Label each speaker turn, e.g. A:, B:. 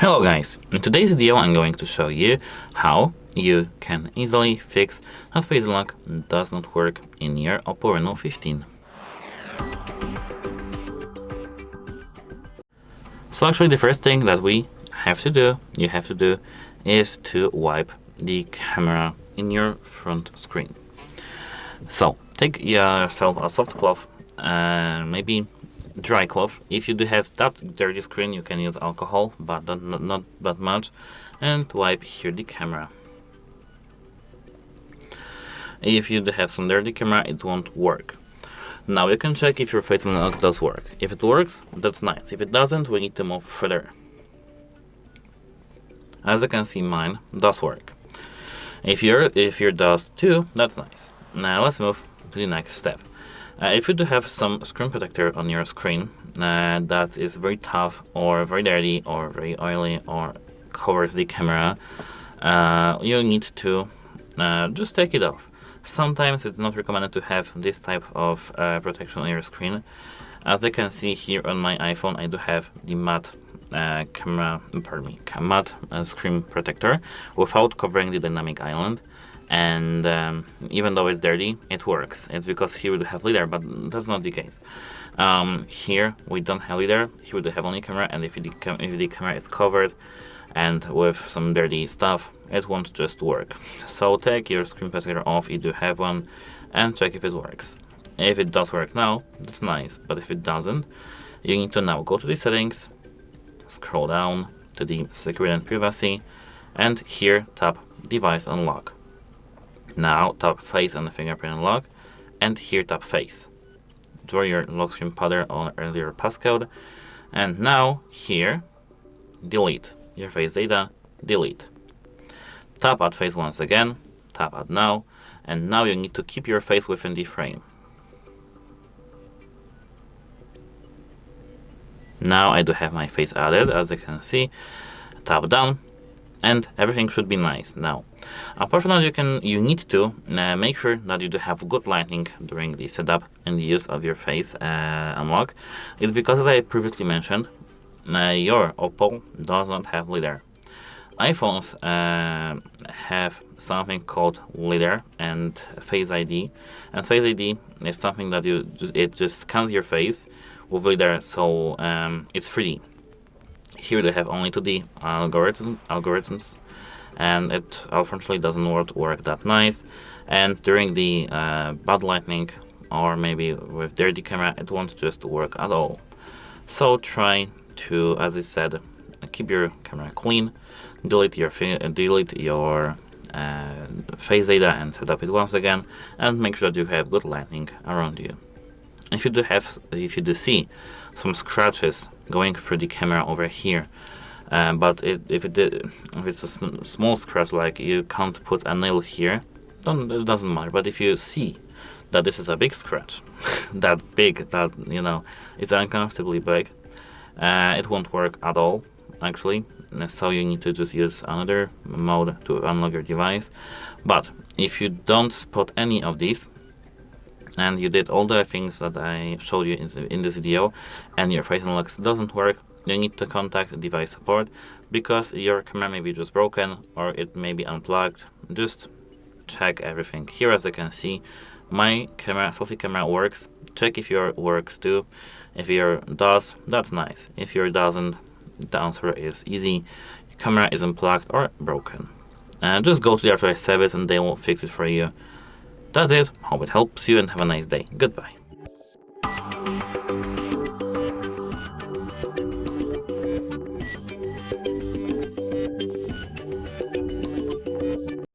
A: Hello guys, in today's video I'm going to show you how you can easily fix that face unlock does not work in your OPPO Reno 15. So actually the first thing that you have to do is to wipe the camera in your front screen. So take yourself a soft cloth, maybe dry cloth. If you do have that dirty screen, you can use alcohol, but not that much, and wipe here the camera. If you do have some dirty camera, it won't work. Now you can check if your face unlock does work. If it works, that's nice. If it doesn't, we need to move further. As you can see, mine does work. If your does too, that's nice. Now let's move to the next step. If you do have some screen protector on your screen that is very tough or very dirty or very oily or covers the camera, you need to just take it off. Sometimes it's not recommended to have this type of protection on your screen. As you can see here on my iPhone, I do have the matte matte screen protector without covering the dynamic island. And even though it's dirty, it works. It's because here we do have leader, but that's not the case. Here we don't have leader, here we do have only camera, and if the camera is covered and with some dirty stuff, it won't just work. So take your screen protector off if you do have one and check if it works. If it does work now, that's nice, but if it doesn't, you need to now go to the settings, scroll down to the security and privacy, and here tap device unlock. Now tap face and the fingerprint unlock, and here tap face. Draw your lock screen pattern on earlier passcode, and now here delete your face data, delete. Tap add face once again, tap add now, and now you need to keep your face within the frame. Now I do have my face added, as you can see. Tap done, and everything should be nice. Now, apart from that, you need to make sure that you do have good lighting during the setup and the use of your face unlock. It's because, as I previously mentioned, your OPPO does not have LiDAR. iPhones have something called LiDAR and Face ID, and Face ID is something that it just scans your face with LiDAR, so it's 3D. Here they have only 2D algorithms, and it unfortunately doesn't work that nice. And during the bad lighting or maybe with dirty camera, it won't just work at all. So try to, as I said, keep your camera clean, delete your face data and set up it once again, and make sure that you have good lighting around you. If you do see some scratches going through the camera over here, but if it's a small scratch, like you can't put a nail here, it doesn't matter. But if you see that this is a big scratch, that it's uncomfortably big, it won't work at all, actually. So you need to just use another mode to unlock your device. But if you don't spot any of these, and you did all the things that I showed you in this video, and your face unlock doesn't work, you need to contact device support, because your camera may be just broken or it may be unplugged. Just check everything. Here, as you can see, my selfie camera works. Check if your works too. If your does, that's nice. If your doesn't, the answer is easy. Your camera is unplugged or broken. Just go to the authorized service and they will fix it for you. That's it. Hope it helps you and have a nice day. Goodbye.